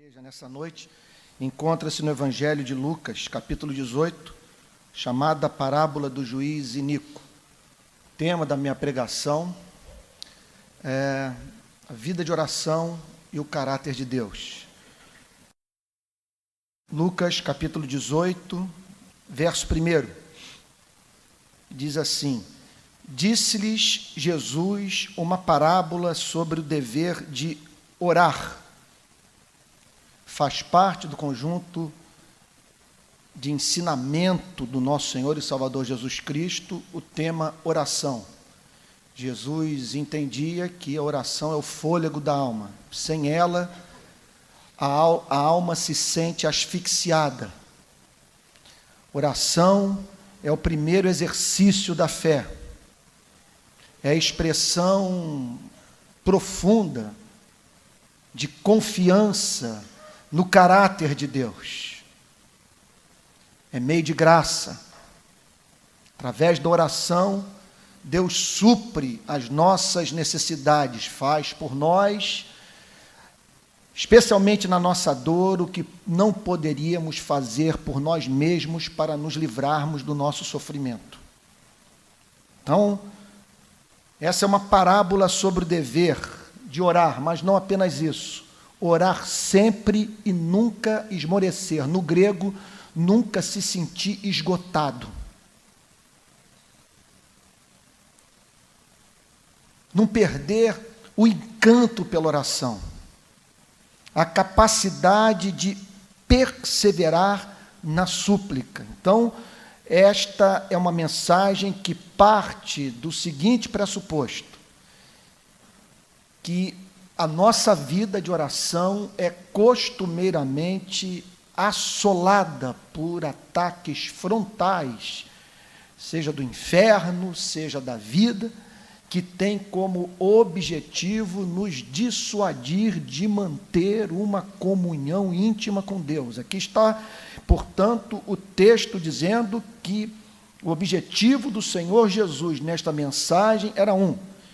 Igreja, nessa noite, encontra-se no Evangelho de Lucas, capítulo 18, chamada Parábola do Juiz Iníquo. O tema da minha pregação é a vida de oração e o caráter de Deus. Lucas, capítulo 18, verso 1, diz assim: Disse-lhes Jesus uma parábola sobre o dever de orar. Faz parte do conjunto de ensinamento do nosso Senhor e Salvador Jesus Cristo, o tema oração. Jesus entendia que a oração é o fôlego da alma. Sem ela, a alma se sente asfixiada. Oração é o primeiro exercício da fé. É a expressão profunda de confiança no caráter de Deus. É meio de graça. Através da oração, Deus supre as nossas necessidades, faz por nós, especialmente na nossa dor, o que não poderíamos fazer por nós mesmos para nos livrarmos do nosso sofrimento. Então, essa é uma parábola sobre o dever de orar, mas não apenas isso. Orar sempre e nunca esmorecer. No grego, nunca se sentir esgotado. Não perder o encanto pela oração. A capacidade de perseverar na súplica. Então, esta é uma mensagem que parte do seguinte pressuposto: que a nossa vida de oração é costumeiramente assolada por ataques frontais, seja do inferno, seja da vida, que tem como objetivo nos dissuadir de manter uma comunhão íntima com Deus. Aqui está, portanto, o texto dizendo que o objetivo do Senhor Jesus nesta mensagem era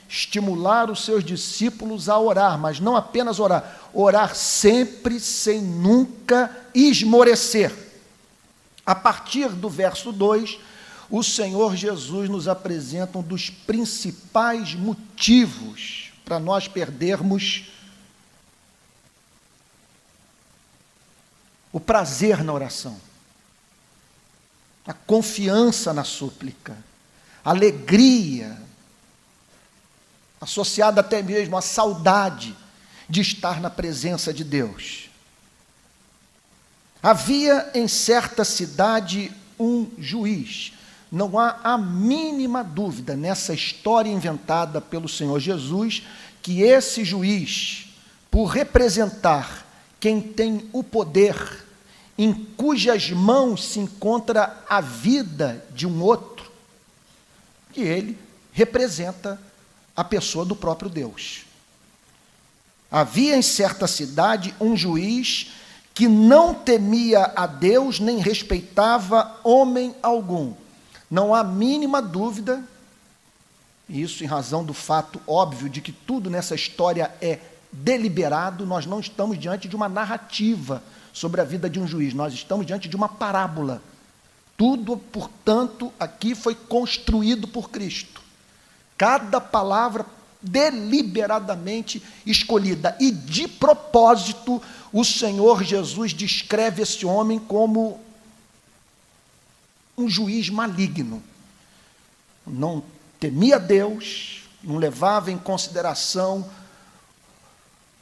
estimular os seus discípulos a orar, mas não apenas orar, orar sempre, sem nunca esmorecer. A partir do verso 2, o Senhor Jesus nos apresenta um dos principais motivos para nós perdermos o prazer na oração, a confiança na súplica, a alegria, associada até mesmo à saudade de estar na presença de Deus. Havia em certa cidade um juiz. Não há a mínima dúvida nessa história inventada pelo Senhor Jesus que esse juiz, por representar quem tem o poder, em cujas mãos se encontra a vida de um outro, que ele representa a pessoa do próprio Deus. Havia em certa cidade um juiz que não temia a Deus nem respeitava homem algum. Não há mínima dúvida, isso em razão do fato óbvio de que tudo nessa história é deliberado. Nós não estamos diante de uma narrativa sobre a vida de um juiz, nós estamos diante de uma parábola. Tudo, portanto, aqui foi construído por Cristo. Cada palavra deliberadamente escolhida. E, de propósito, o Senhor Jesus descreve esse homem como um juiz maligno. Não temia Deus, não levava em consideração,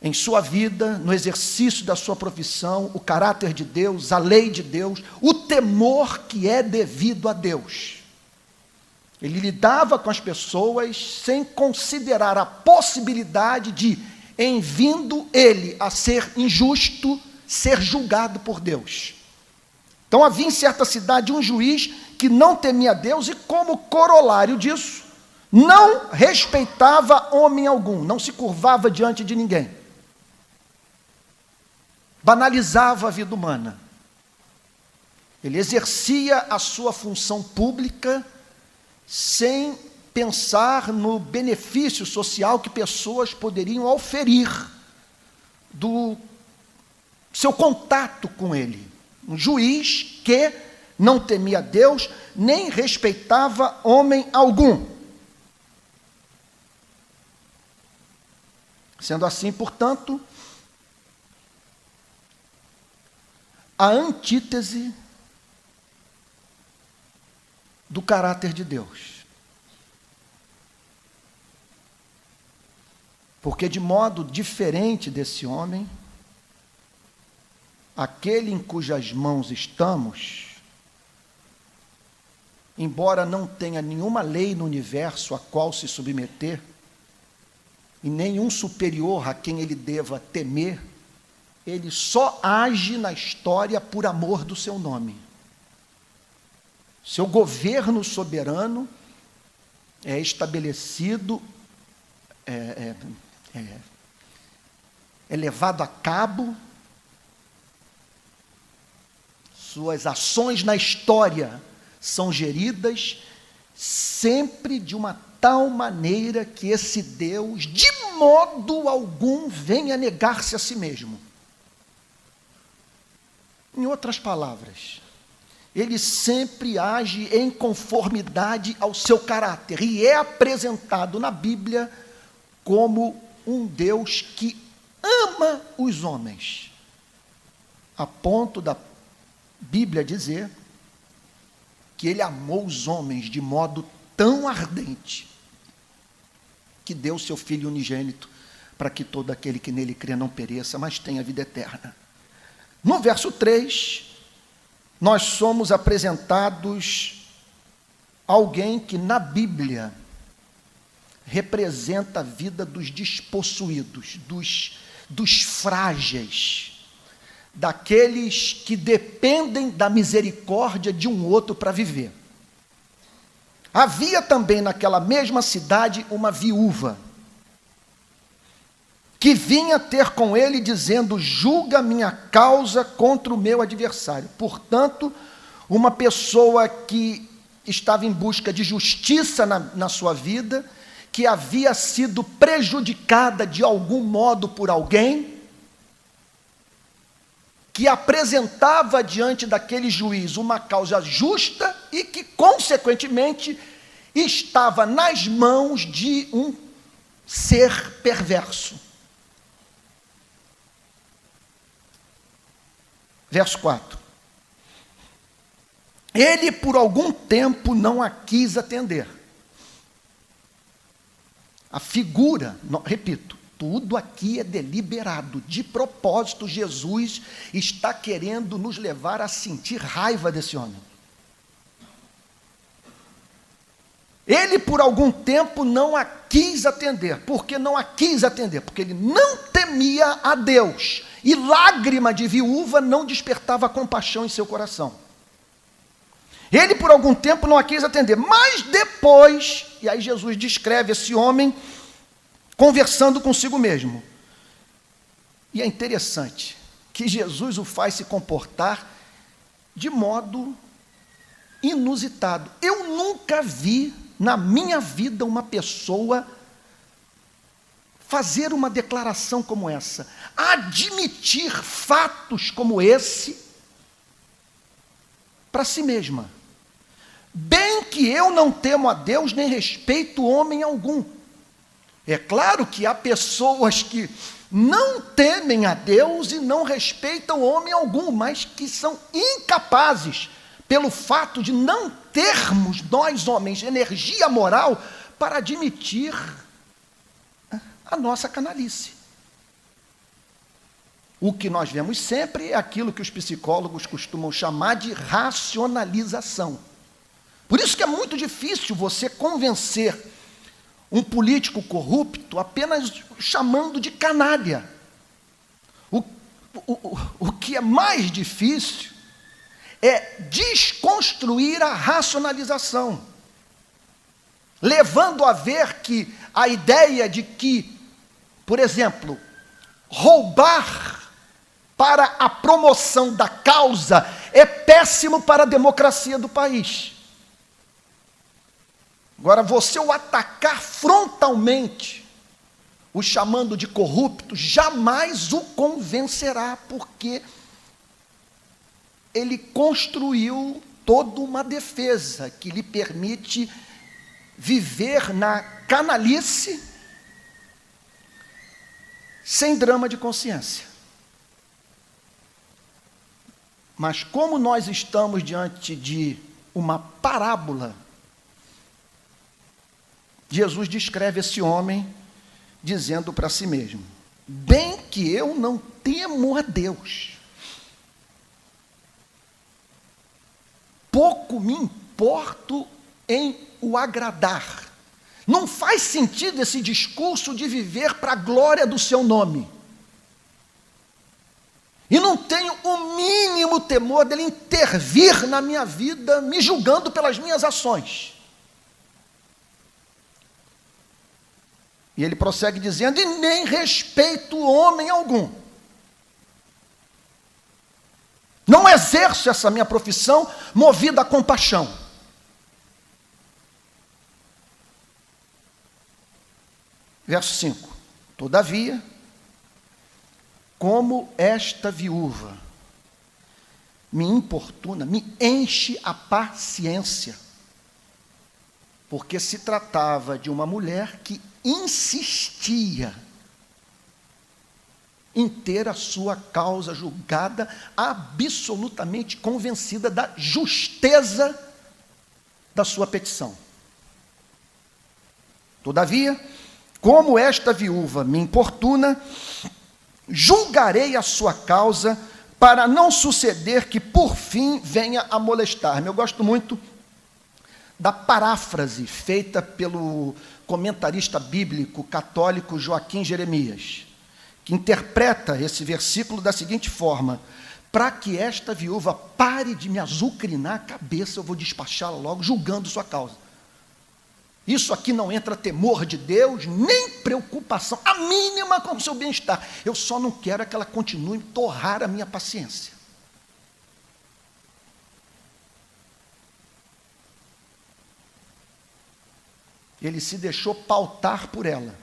em sua vida, no exercício da sua profissão, o caráter de Deus, a lei de Deus, o temor que é devido a Deus. Ele lidava com as pessoas sem considerar a possibilidade de, em vindo ele a ser injusto, ser julgado por Deus. Então havia em certa cidade um juiz que não temia Deus e, como corolário disso, não respeitava homem algum, não se curvava diante de ninguém. Banalizava a vida humana. Ele exercia a sua função pública sem pensar no benefício social que pessoas poderiam auferir do seu contato com ele. Um juiz que não temia Deus, nem respeitava homem algum. Sendo assim, portanto, a antítese do caráter de Deus. Porque, de modo diferente desse homem, aquele em cujas mãos estamos, embora não tenha nenhuma lei no universo a qual se submeter, e nenhum superior a quem ele deva temer, ele só age na história por amor do seu nome. Seu governo soberano é estabelecido, é levado a cabo, suas ações na história são geridas sempre de uma tal maneira que esse Deus, de modo algum, venha negar-se a si mesmo. Em outras palavras, ele sempre age em conformidade ao seu caráter e é apresentado na Bíblia como um Deus que ama os homens, a ponto da Bíblia dizer que ele amou os homens de modo tão ardente que deu seu Filho unigênito para que todo aquele que nele crê não pereça, mas tenha vida eterna. No verso 3, nós somos apresentados a alguém que na Bíblia representa a vida dos despossuídos, dos frágeis, daqueles que dependem da misericórdia de um outro para viver. Havia também naquela mesma cidade uma viúva, que vinha ter com ele dizendo: julga minha causa contra o meu adversário. Portanto, uma pessoa que estava em busca de justiça na sua vida, que havia sido prejudicada de algum modo por alguém, que apresentava diante daquele juiz uma causa justa e que, consequentemente, estava nas mãos de um ser perverso. Verso 4. Ele, por algum tempo, não a quis atender. A figura, repito, tudo aqui é deliberado, de propósito. Jesus está querendo nos levar a sentir raiva desse homem. Ele, por algum tempo, não a quis atender. Por que não a quis atender? Porque ele não temia a Deus. E lágrima de viúva não despertava compaixão em seu coração. Ele, por algum tempo, não a quis atender. Mas depois, e aí Jesus descreve esse homem conversando consigo mesmo. E é interessante que Jesus o faz se comportar de modo inusitado. Eu nunca vi na minha vida uma pessoa fazer uma declaração como essa, admitir fatos como esse para si mesma. Bem que eu não temo a Deus, nem respeito homem algum. É claro que há pessoas que não temem a Deus e não respeitam homem algum, mas que são incapazes, pelo fato de não termos, nós homens, energia moral para admitir a nossa canalice. O que nós vemos sempre é aquilo que os psicólogos costumam chamar de racionalização. Por isso que é muito difícil você convencer um político corrupto apenas chamando de canalha. O que é mais difícil é desconstruir a racionalização, levando a ver que a ideia de que, por exemplo, roubar para a promoção da causa é péssimo para a democracia do país. Agora, você o atacar frontalmente o chamando de corrupto, jamais o convencerá, porque ele construiu toda uma defesa que lhe permite viver na canalice sem drama de consciência. Mas como nós estamos diante de uma parábola, Jesus descreve esse homem dizendo para si mesmo: bem que eu não temo a Deus, pouco me importo em o agradar. Não faz sentido esse discurso de viver para a glória do seu nome. E não tenho o mínimo temor dele intervir na minha vida, me julgando pelas minhas ações. E ele prossegue dizendo: e nem respeito homem algum. Não exerço essa minha profissão movida a compaixão. Verso 5. Todavia, como esta viúva me importuna, me enche a paciência, porque se tratava de uma mulher que insistia em ter a sua causa julgada, absolutamente convencida da justeza da sua petição. Todavia, como esta viúva me importuna, julgarei a sua causa, para não suceder que por fim venha a molestar-me. Eu gosto muito da paráfrase feita pelo comentarista bíblico católico Joaquim Jeremias, que interpreta esse versículo da seguinte forma: para que esta viúva pare de me azucrinar a cabeça, eu vou despachá-la logo, julgando sua causa. Isso aqui não entra temor de Deus, nem preocupação, a mínima com o seu bem-estar. Eu só não quero é que ela continue a torrar a minha paciência. Ele se deixou pautar por ela,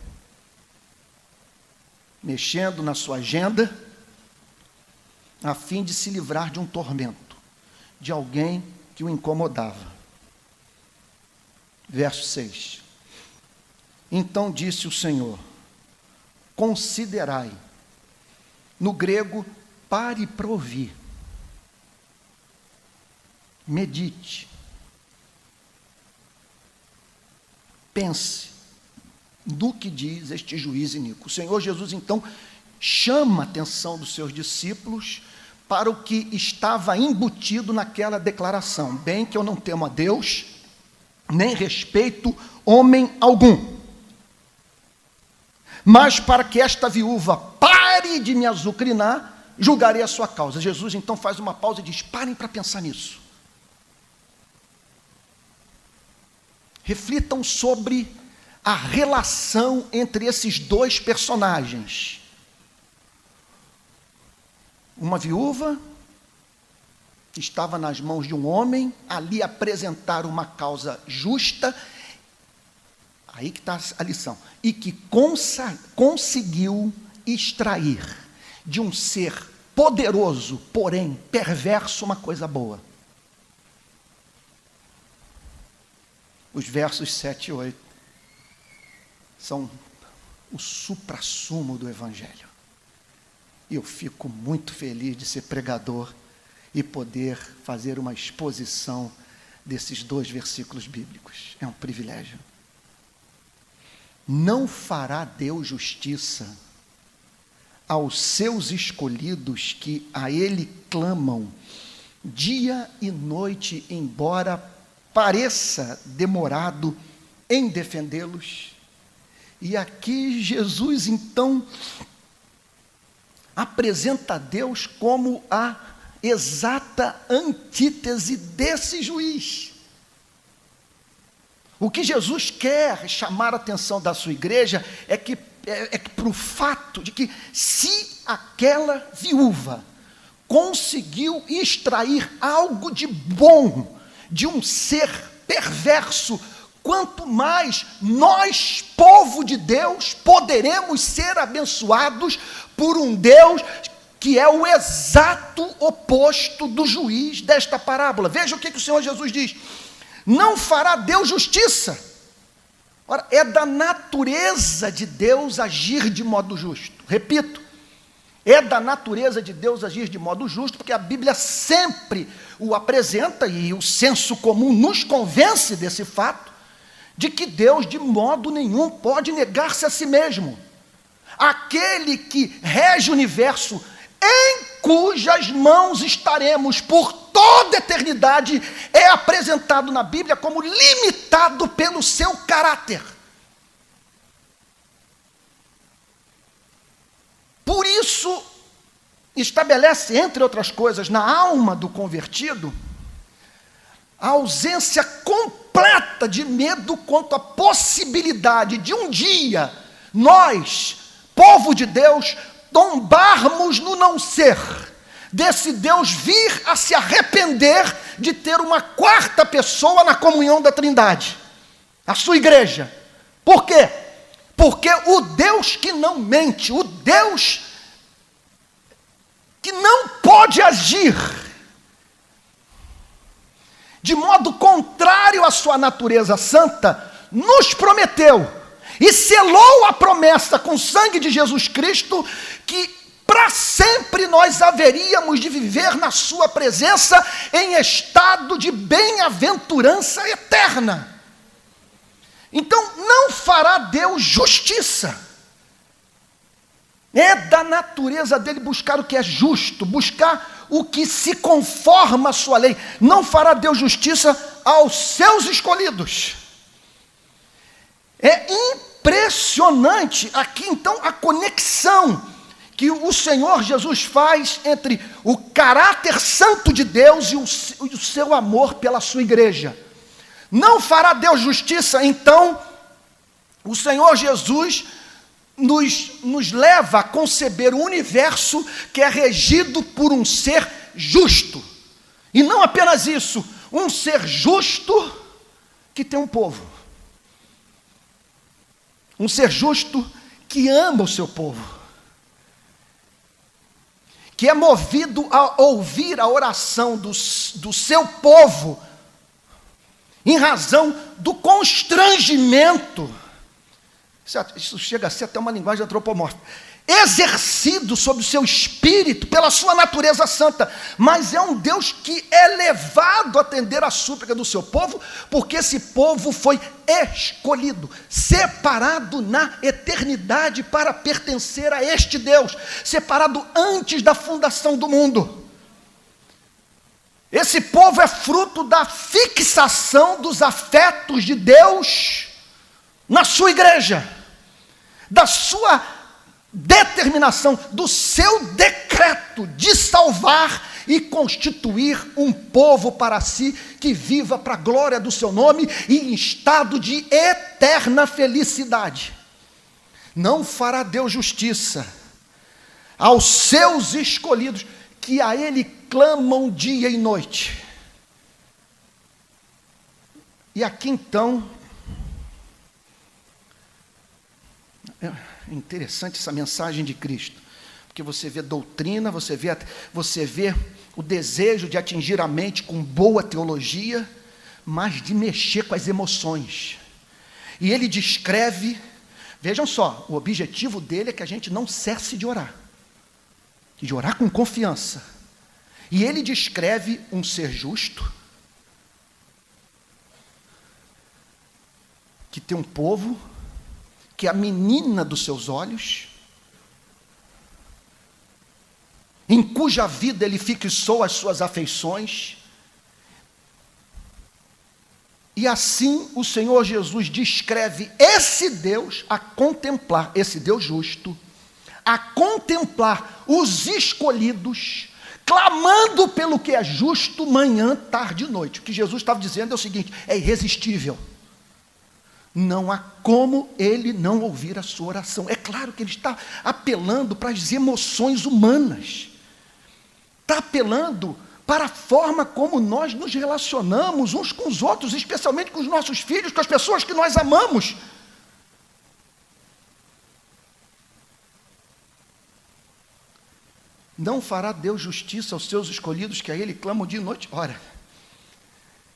mexendo na sua agenda, a fim de se livrar de um tormento, de alguém que o incomodava. Verso 6. Então disse o Senhor: considerai, no grego, pare para ouvir, medite, pense no que diz este juiz iníquo. O Senhor Jesus, então, chama a atenção dos seus discípulos para o que estava embutido naquela declaração: bem que eu não temo a Deus, nem respeito homem algum, mas para que esta viúva pare de me azucrinar, julgarei a sua causa. Jesus então faz uma pausa e diz: parem para pensar nisso. Reflitam sobre a relação entre esses dois personagens. Uma viúva que estava nas mãos de um homem, ali apresentar uma causa justa, aí que está a lição, e que conseguiu extrair de um ser poderoso, porém perverso, uma coisa boa. Os versos 7 e 8 são o suprassumo do Evangelho. E eu fico muito feliz de ser pregador e poder fazer uma exposição desses dois versículos bíblicos. É um privilégio. Não fará Deus justiça aos seus escolhidos que a Ele clamam dia e noite, embora pareça demorado em defendê-los? E aqui Jesus então apresenta a Deus como a exata antítese desse juiz. O que Jesus quer chamar a atenção da sua igreja é que para o fato de que, se aquela viúva conseguiu extrair algo de bom de um ser perverso, quanto mais nós, povo de Deus, poderemos ser abençoados por um Deus que é o exato oposto do juiz desta parábola. Veja o que o Senhor Jesus diz: não fará Deus justiça. Ora, é da natureza de Deus agir de modo justo. Repito, é da natureza de Deus agir de modo justo, porque a Bíblia sempre o apresenta, e o senso comum nos convence desse fato, de que Deus de modo nenhum pode negar-se a si mesmo. Aquele que rege o universo, em cujas mãos estaremos por toda a eternidade, é apresentado na Bíblia como limitado pelo seu caráter. Por isso, estabelece, entre outras coisas, na alma do convertido, a ausência completa de medo quanto à possibilidade de um dia nós, povo de Deus, tombarmos no não ser, desse Deus vir a se arrepender de ter uma quarta pessoa na comunhão da Trindade, a sua igreja. Por quê? Porque o Deus que não mente, o Deus que não pode agir de modo contrário à sua natureza santa, nos prometeu e selou a promessa com o sangue de Jesus Cristo, que para sempre nós haveríamos de viver na sua presença em estado de bem-aventurança eterna. Então, não fará Deus justiça. É da natureza dele buscar o que é justo, buscar o que se conforma à sua lei. Não fará Deus justiça aos seus escolhidos. É impressionante aqui então a conexão que o Senhor Jesus faz entre o caráter santo de Deus e o seu amor pela sua igreja. Não fará Deus justiça, então o Senhor Jesus nos leva a conceber um universo que é regido por um ser justo. E não apenas isso, um ser justo que tem um povo. Um ser justo que ama o seu povo, que é movido a ouvir a oração do seu povo, em razão do constrangimento, isso chega a ser até uma linguagem antropomórfica, exercido sobre o seu espírito pela sua natureza santa, mas é um Deus que é levado a atender a súplica do seu povo, porque esse povo foi escolhido, separado na eternidade para pertencer a este Deus, separado antes da fundação do mundo. Esse povo é fruto da fixação dos afetos de Deus na sua igreja, da sua determinação, do seu decreto de salvar e constituir um povo para si, que viva para a glória do seu nome e em estado de eterna felicidade. Não fará Deus justiça aos seus escolhidos, que a Ele clamam dia e noite. E aqui então, é interessante essa mensagem de Cristo, porque você vê doutrina, você vê o desejo de atingir a mente com boa teologia, mas de mexer com as emoções. E ele descreve, vejam só, o objetivo dele é que a gente não cesse de orar com confiança. E ele descreve um ser justo, que tem um povo, que é a menina dos seus olhos, em cuja vida ele fixou as suas afeições. E assim o Senhor Jesus descreve esse Deus a contemplar, esse Deus justo, a contemplar os escolhidos, clamando pelo que é justo, manhã, tarde e noite. O que Jesus estava dizendo é o seguinte: é irresistível. Não há como ele não ouvir a sua oração. É claro que ele está apelando para as emoções humanas. Está apelando para a forma como nós nos relacionamos uns com os outros, especialmente com os nossos filhos, com as pessoas que nós amamos. Não fará Deus justiça aos seus escolhidos, que a Ele clamam dia e noite? Ora,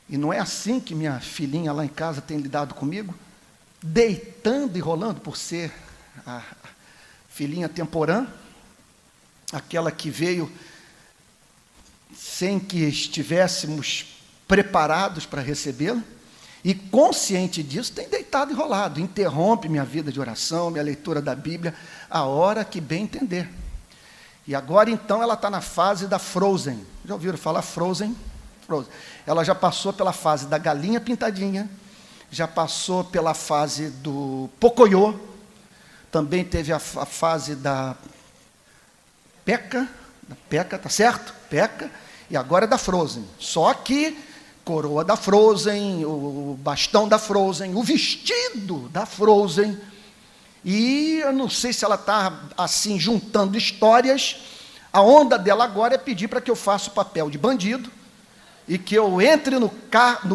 e não é assim que minha filhinha lá em casa tem lidado comigo? Deitando e rolando, por ser a filhinha temporã, aquela que veio sem que estivéssemos preparados para recebê-la, e consciente disso, tem deitado e rolado, interrompe minha vida de oração, minha leitura da Bíblia, a hora que bem entender. E agora, então, ela está na fase da Frozen. Já ouviram falar Frozen? Frozen. Ela já passou pela fase da galinha pintadinha, já passou pela fase do Pocoyo, também teve a fase da Peca, tá certo? Peca, e agora é da Frozen. Só que coroa da Frozen, o bastão da Frozen, o vestido da Frozen. E eu não sei se ela está assim juntando histórias. A onda dela agora é pedir para que eu faça o papel de bandido e que eu entre no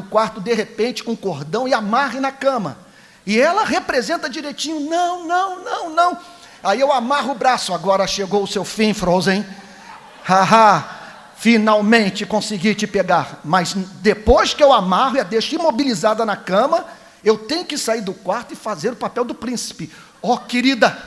quarto de repente com cordão e amarre na cama. E ela representa direitinho, não. Aí eu amarro o braço, agora chegou o seu fim, Frozen. Haha, finalmente consegui te pegar. Mas depois que eu amarro e a deixo imobilizada na cama, eu tenho que sair do quarto e fazer o papel do príncipe. Oh, querida,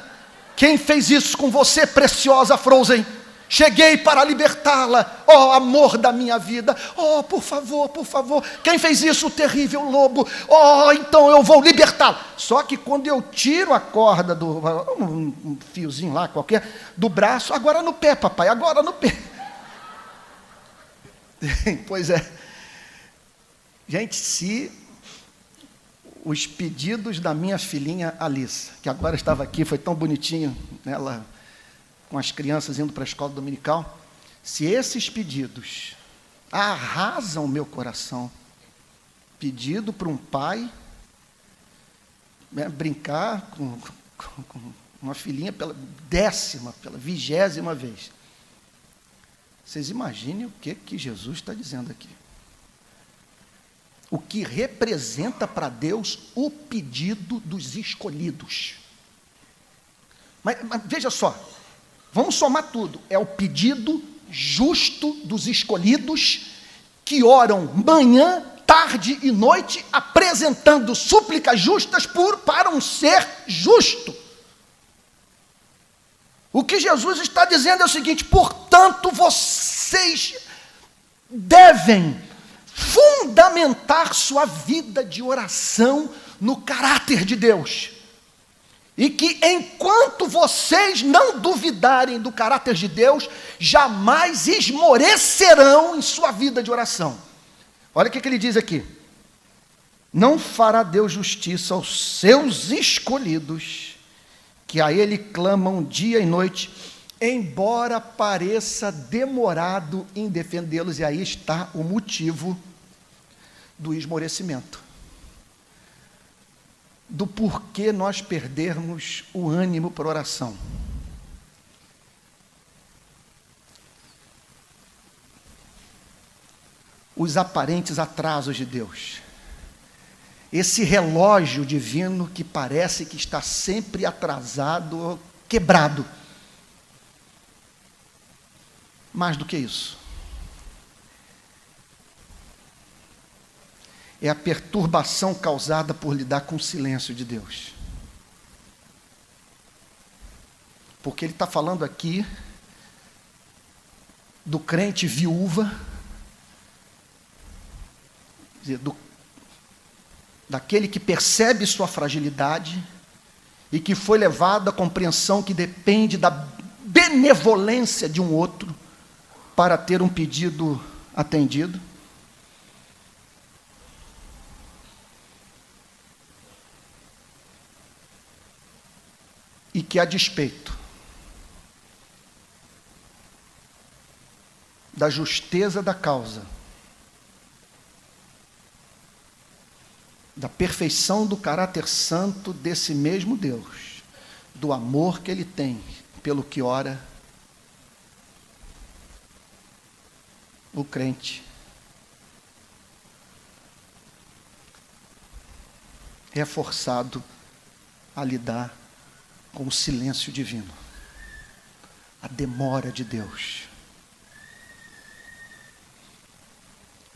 quem fez isso com você, preciosa Frozen? Cheguei para libertá-la, oh, amor da minha vida. Oh, por favor, quem fez isso, o terrível lobo? Oh, então eu vou libertá-la. Só que quando eu tiro a corda um fiozinho lá qualquer, do braço, agora no pé, papai, agora no pé. Pois é. Gente, se os pedidos da minha filhinha Alice, que agora estava aqui, foi tão bonitinho, ela com as crianças indo para a escola dominical, se esses pedidos arrasam o meu coração, pedido para um pai, né, brincar com uma filhinha pela 20ª vez. Vocês imaginem o que Jesus está dizendo aqui. O que representa para Deus o pedido dos escolhidos. Mas veja só, vamos somar tudo. É o pedido justo dos escolhidos que oram manhã, tarde e noite, apresentando súplicas justas para um ser justo. O que Jesus está dizendo é o seguinte: portanto, vocês devem fundamentar sua vida de oração no caráter de Deus. E que enquanto vocês não duvidarem do caráter de Deus, jamais esmorecerão em sua vida de oração. Olha o que ele diz aqui: não fará Deus justiça aos seus escolhidos, que a Ele clamam dia e noite, embora pareça demorado em defendê-los. E aí está o motivo do esmorecimento, do porquê nós perdermos o ânimo para oração. Os aparentes atrasos de Deus, esse relógio divino que parece que está sempre atrasado, quebrado. Mais do que isso, é a perturbação causada por lidar com o silêncio de Deus. Porque ele está falando aqui do crente viúva, daquele que percebe sua fragilidade e que foi levado à compreensão que depende da benevolência de um outro para ter um pedido atendido. E que, a despeito da justeza da causa, da perfeição do caráter santo desse mesmo Deus, do amor que Ele tem pelo que ora, o crente é forçado a lidar com o silêncio divino, a demora de Deus.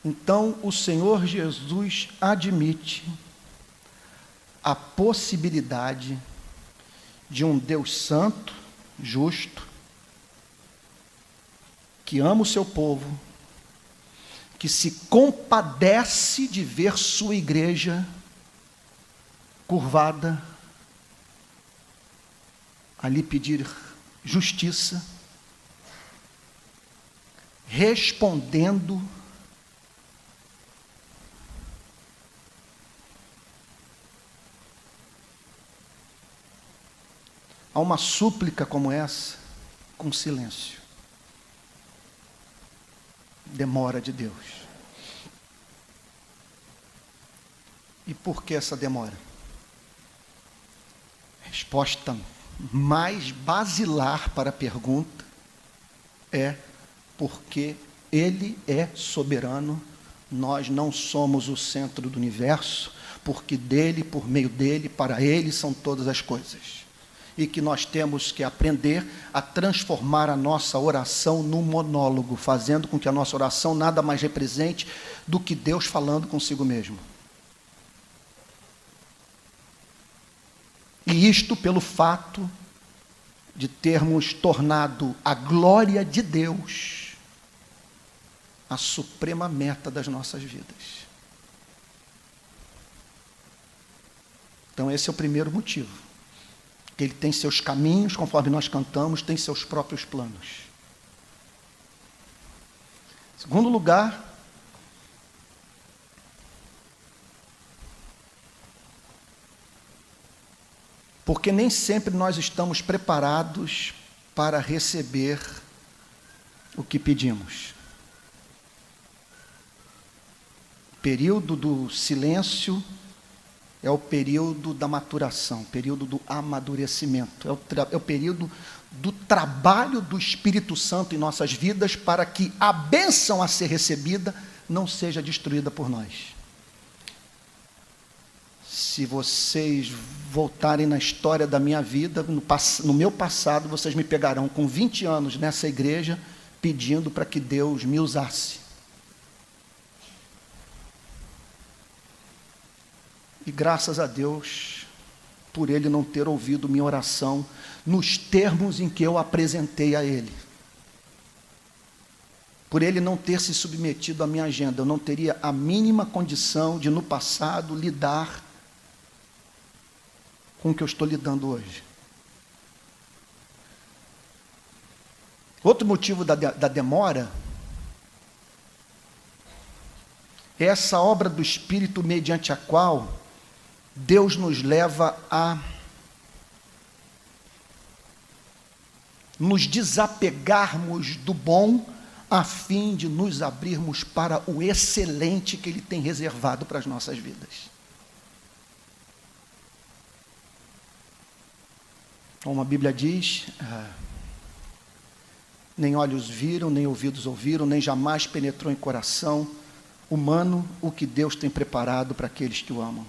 Então, o Senhor Jesus admite a possibilidade de um Deus santo, justo, que ama o seu povo, que se compadece de ver sua igreja curvada, ali pedir justiça, respondendo a uma súplica como essa, com silêncio. Demora de Deus. E por que essa demora? Resposta mais basilar para a pergunta é porque Ele é soberano, nós não somos o centro do universo, porque dele, por meio dele, para Ele são todas as coisas. E que nós temos que aprender a transformar a nossa oração num monólogo, fazendo com que a nossa oração nada mais represente do que Deus falando consigo mesmo. E isto pelo fato de termos tornado a glória de Deus a suprema meta das nossas vidas. Então esse é o primeiro motivo. Que Ele tem seus caminhos, conforme nós cantamos, tem seus próprios planos. Segundo lugar, porque nem sempre nós estamos preparados para receber o que pedimos. O período do silêncio é o período da maturação, o período do amadurecimento, é o período do trabalho do Espírito Santo em nossas vidas para que a bênção a ser recebida não seja destruída por nós. Se vocês voltarem na história da minha vida, no meu passado, vocês me pegarão com 20 anos nessa igreja, pedindo para que Deus me usasse. E graças a Deus, por Ele não ter ouvido minha oração nos termos em que eu apresentei a Ele. Por Ele não ter se submetido à minha agenda, eu não teria a mínima condição de, no passado, lidar com o que eu estou lidando hoje. Outro motivo da demora é essa obra do Espírito mediante a qual Deus nos leva a nos desapegarmos do bom a fim de nos abrirmos para o excelente que Ele tem reservado para as nossas vidas. Como a Bíblia diz, nem olhos viram, nem ouvidos ouviram, nem jamais penetrou em coração humano o que Deus tem preparado para aqueles que o amam.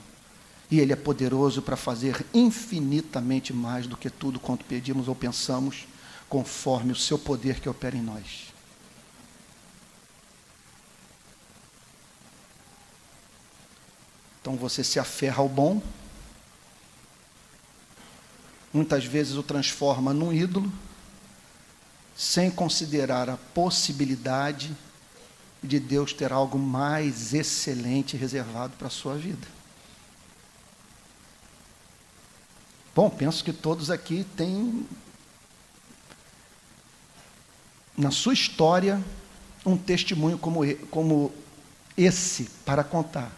E Ele é poderoso para fazer infinitamente mais do que tudo quanto pedimos ou pensamos, conforme o seu poder que opera em nós. Então você se aferra ao bom, muitas vezes o transforma num ídolo, sem considerar a possibilidade de Deus ter algo mais excelente reservado para a sua vida. Bom, penso que todos aqui têm, na sua história, um testemunho como esse para contar.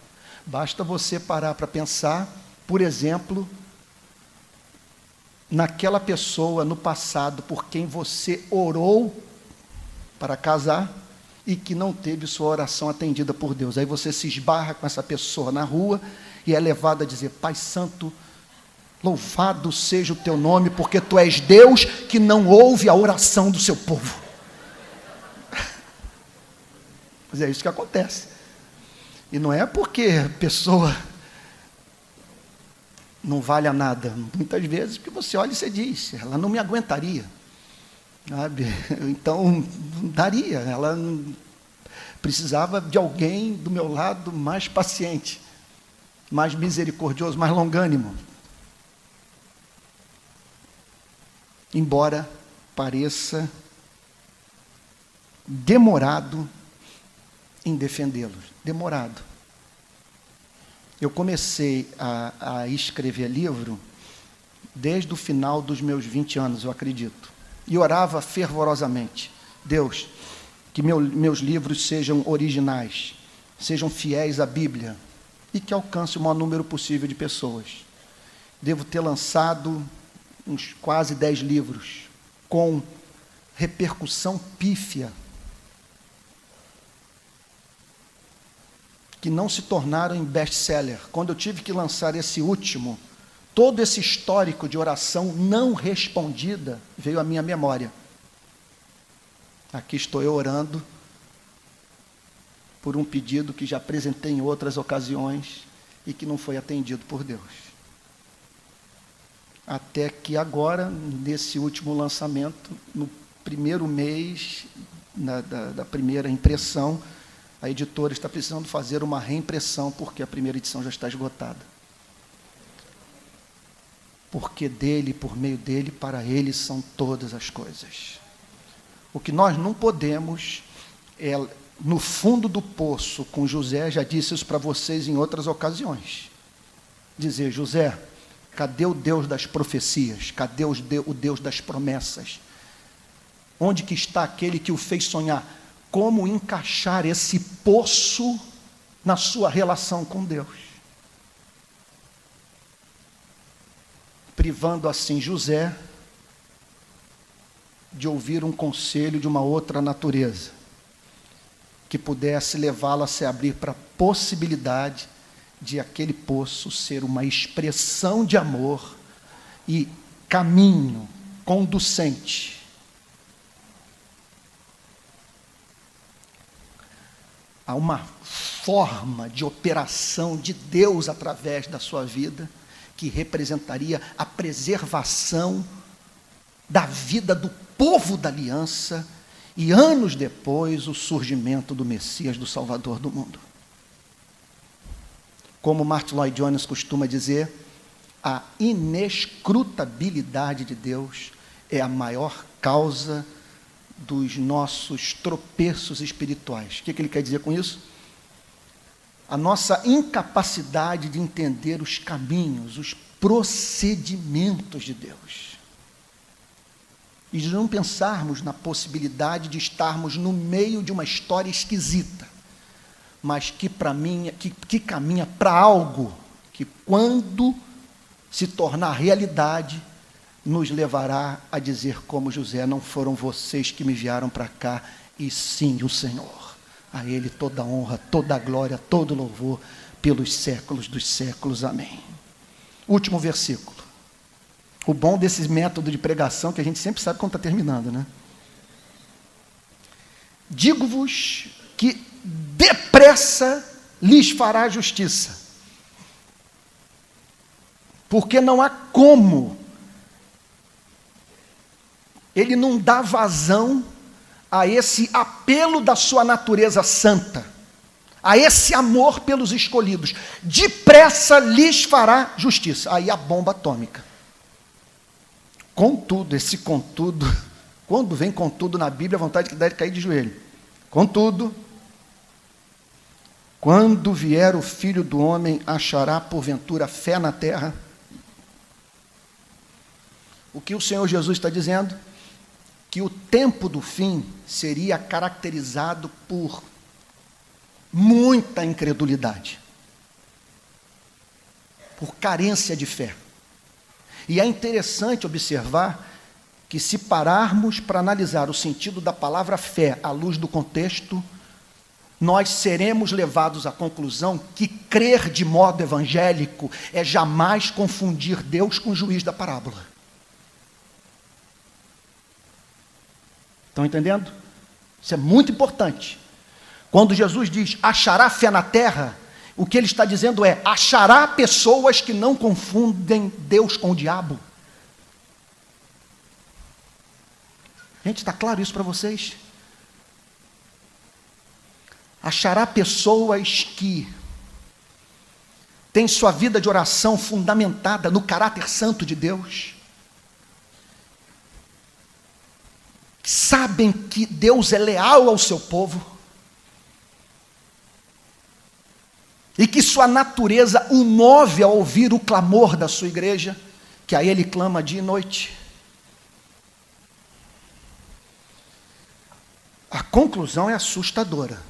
Basta você parar para pensar, por exemplo, naquela pessoa no passado por quem você orou para casar e que não teve sua oração atendida por Deus. Aí você se esbarra com essa pessoa na rua e é levado a dizer: Pai Santo, louvado seja o teu nome, porque tu és Deus que não ouve a oração do seu povo. Mas é isso que acontece. E não é porque a pessoa não vale a nada. Muitas vezes porque você olha e você diz, ela não me aguentaria. Sabe? Então, não daria. Ela precisava de alguém do meu lado mais paciente, mais misericordioso, mais longânimo. Embora pareça demorado em defendê-los. Demorado. Eu comecei a escrever livro desde o final dos meus 20 anos, eu acredito. E orava fervorosamente. Deus, que meus livros sejam originais, sejam fiéis à Bíblia e que alcance o maior número possível de pessoas. Devo ter lançado uns quase 10 livros com repercussão pífia, que não se tornaram em best-seller. Quando eu tive que lançar esse último, todo esse histórico de oração não respondida veio à minha memória. Aqui estou eu orando por um pedido que já apresentei em outras ocasiões e que não foi atendido por Deus. Até que agora, nesse último lançamento, no primeiro mês da primeira impressão, a editora está precisando fazer uma reimpressão, porque a primeira edição já está esgotada. Porque dele, por meio dele, para ele são todas as coisas. O que nós não podemos é, no fundo do poço, com José, já disse isso para vocês em outras ocasiões, dizer, José, cadê o Deus das profecias? Cadê o Deus das promessas? Onde que está aquele que o fez sonhar? Como encaixar esse poço na sua relação com Deus? Privando assim José de ouvir um conselho de uma outra natureza, que pudesse levá-lo a se abrir para a possibilidade de aquele poço ser uma expressão de amor e caminho conducente a uma forma de operação de Deus através da sua vida, que representaria a preservação da vida do povo da aliança e, anos depois, o surgimento do Messias, do Salvador do mundo. Como Martin Lloyd Jones costuma dizer, a inescrutabilidade de Deus é a maior causa dos nossos tropeços espirituais. O que ele quer dizer com isso? A nossa incapacidade de entender os caminhos, os procedimentos de Deus. E de não pensarmos na possibilidade de estarmos no meio de uma história esquisita, mas que caminha para algo que, quando se tornar realidade, nos levará a dizer como José, não foram vocês que me enviaram para cá, e sim o Senhor. A Ele toda a honra, toda a glória, todo o louvor, pelos séculos dos séculos. Amém. Último versículo. O bom desse método de pregação, que a gente sempre sabe quando está terminando, né? Digo-vos que depressa lhes fará justiça, porque não há como. Ele não dá vazão a esse apelo da sua natureza santa, a esse amor pelos escolhidos. Depressa lhes fará justiça. Aí a bomba atômica. Contudo, esse contudo, quando vem contudo na Bíblia, a vontade que dá de cair de joelho. Contudo, quando vier o Filho do Homem, achará porventura fé na terra? O que o Senhor Jesus está dizendo? Que o tempo do fim seria caracterizado por muita incredulidade, por carência de fé. E é interessante observar que, se pararmos para analisar o sentido da palavra fé à luz do contexto, nós seremos levados à conclusão que crer de modo evangélico é jamais confundir Deus com o juiz da parábola. Estão entendendo? Isso é muito importante. Quando Jesus diz achará fé na terra, o que ele está dizendo é: achará pessoas que não confundem Deus com o diabo. Gente, está claro isso para vocês? Achará pessoas que têm sua vida de oração fundamentada no caráter santo de Deus, sabem que Deus é leal ao seu povo, e que sua natureza o move a ouvir o clamor da sua igreja, que a ele clama dia e noite. A conclusão é assustadora.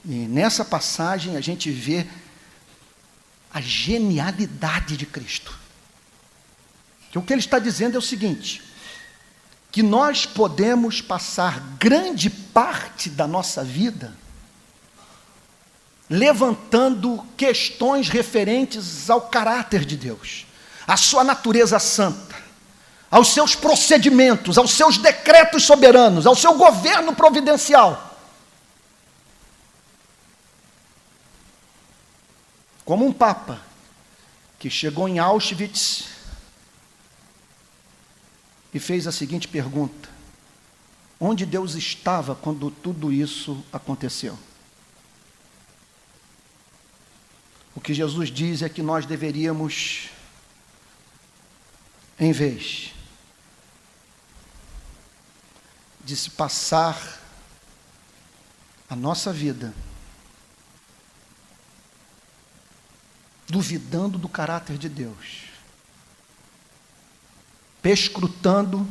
E nessa passagem a gente vê a genialidade de Cristo. Que o que ele está dizendo é o seguinte: que nós podemos passar grande parte da nossa vida levantando questões referentes ao caráter de Deus, à sua natureza santa, aos seus procedimentos, aos seus decretos soberanos, ao seu governo providencial. Como um papa que chegou em Auschwitz e fez a seguinte pergunta: onde Deus estava quando tudo isso aconteceu? O que Jesus diz é que nós deveríamos, em vez de se passar a nossa vida duvidando do caráter de Deus, perscrutando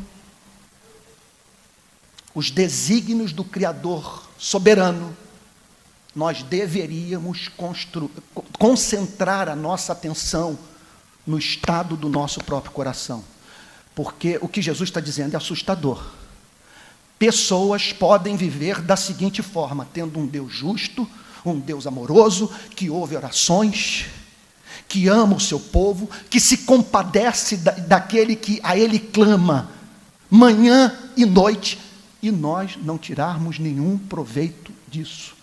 os desígnios do Criador soberano, nós deveríamos concentrar a nossa atenção no estado do nosso próprio coração. Porque o que Jesus está dizendo é assustador. Pessoas podem viver da seguinte forma: tendo um Deus justo, um Deus amoroso, que ouve orações, que ama o seu povo, que se compadece daquele que a ele clama manhã e noite, e nós não tirarmos nenhum proveito disso,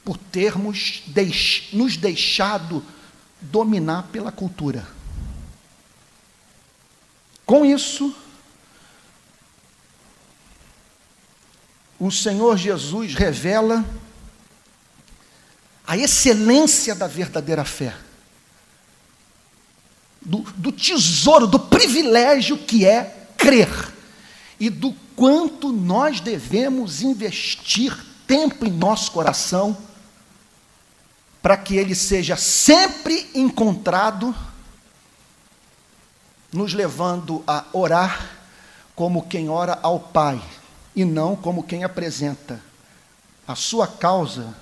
por termos nos deixado dominar pela cultura. Com isso, o Senhor Jesus revela a excelência da verdadeira fé, do tesouro, do privilégio que é crer, e do quanto nós devemos investir tempo em nosso coração, para que ele seja sempre encontrado, nos levando a orar como quem ora ao Pai, e não como quem apresenta a sua causa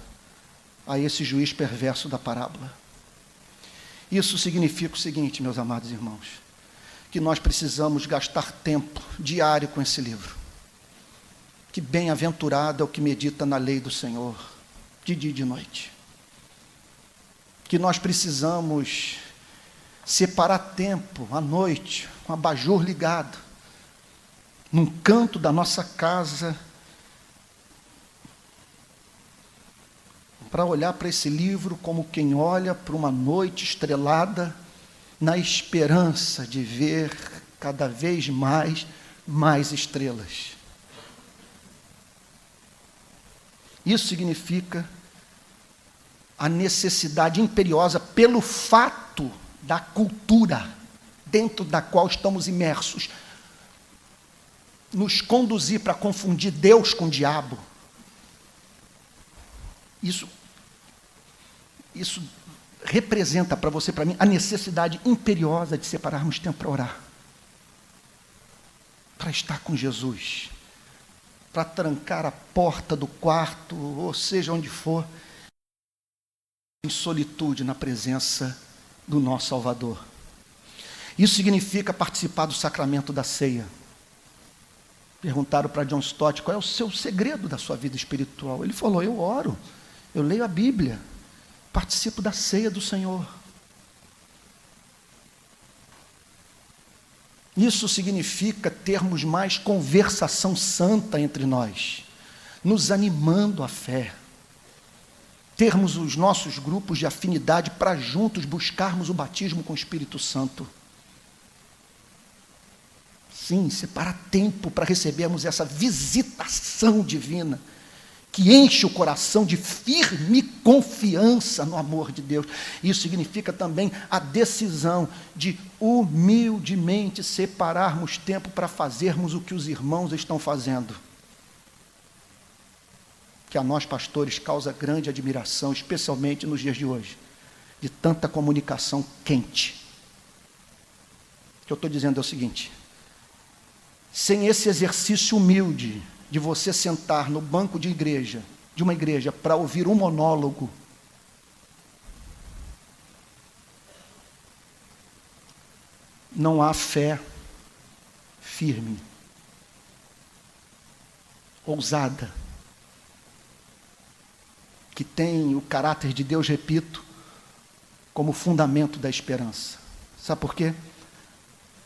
a esse juiz perverso da parábola. Isso significa o seguinte, meus amados irmãos, que nós precisamos gastar tempo diário com esse livro. Que bem-aventurado é o que medita na lei do Senhor, de dia e de noite. Que nós precisamos separar tempo à noite, com o abajur ligado, num canto da nossa casa, para olhar para esse livro como quem olha para uma noite estrelada, na esperança de ver cada vez mais estrelas. Isso significa a necessidade imperiosa, pelo fato da cultura dentro da qual estamos imersos, nos conduzir para confundir Deus com o diabo. Isso representa para você, para mim, a necessidade imperiosa de separarmos tempo para orar, para estar com Jesus, para trancar a porta do quarto, ou seja, onde for, em solitude, na presença do nosso Salvador. Isso significa participar do sacramento da ceia. Perguntaram para John Stott qual é o seu segredo da sua vida espiritual. Ele falou: eu oro, eu leio a Bíblia, participo da ceia do Senhor. Isso significa termos mais conversação santa entre nós, nos animando à fé. Termos os nossos grupos de afinidade para juntos buscarmos o batismo com o Espírito Santo. Sim, separar tempo para recebermos essa visitação divina, que enche o coração de firme confiança no amor de Deus. Isso significa também a decisão de humildemente separarmos tempo para fazermos o que os irmãos estão fazendo. Que a nós, pastores, causa grande admiração, especialmente nos dias de hoje, de tanta comunicação quente. O que eu estou dizendo é o seguinte: sem esse exercício humilde de você sentar no banco de uma igreja, para ouvir um monólogo, não há fé firme, ousada, que tem o caráter de Deus, repito, como fundamento da esperança. Sabe por quê?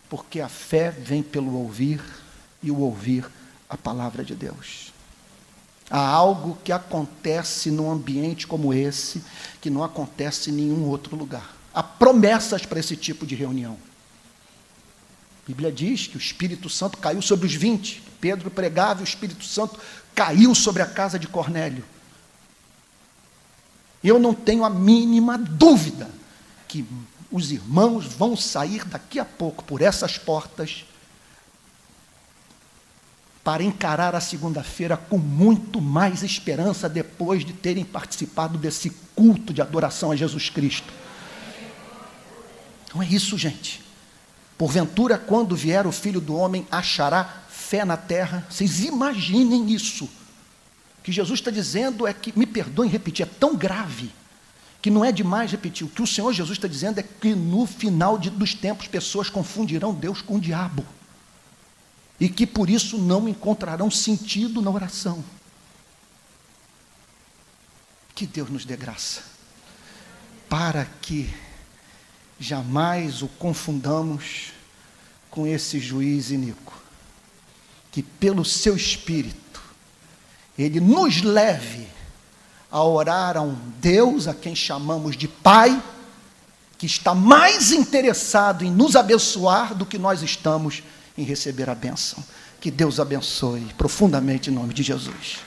Porque a fé vem pelo ouvir, e o ouvir a palavra de Deus. Há algo que acontece num ambiente como esse, que não acontece em nenhum outro lugar. Há promessas para esse tipo de reunião. A Bíblia diz que o Espírito Santo caiu sobre os 20. Pedro pregava e o Espírito Santo caiu sobre a casa de Cornélio. Eu não tenho a mínima dúvida que os irmãos vão sair daqui a pouco por essas portas para encarar a segunda-feira com muito mais esperança depois de terem participado desse culto de adoração a Jesus Cristo. Então é isso, gente. Porventura, quando vier o Filho do Homem, achará fé na terra? Vocês imaginem isso. O que Jesus está dizendo é que, me perdoem repetir, é tão grave, que não é demais repetir. O que o Senhor Jesus está dizendo é que no final dos tempos, pessoas confundirão Deus com o diabo. E que por isso não encontrarão sentido na oração. Que Deus nos dê graça, para que jamais o confundamos com esse juiz iníquo. Que pelo seu Espírito, ele nos leve a orar a um Deus a quem chamamos de Pai, que está mais interessado em nos abençoar do que nós estamos em receber a bênção. Que Deus abençoe profundamente em nome de Jesus.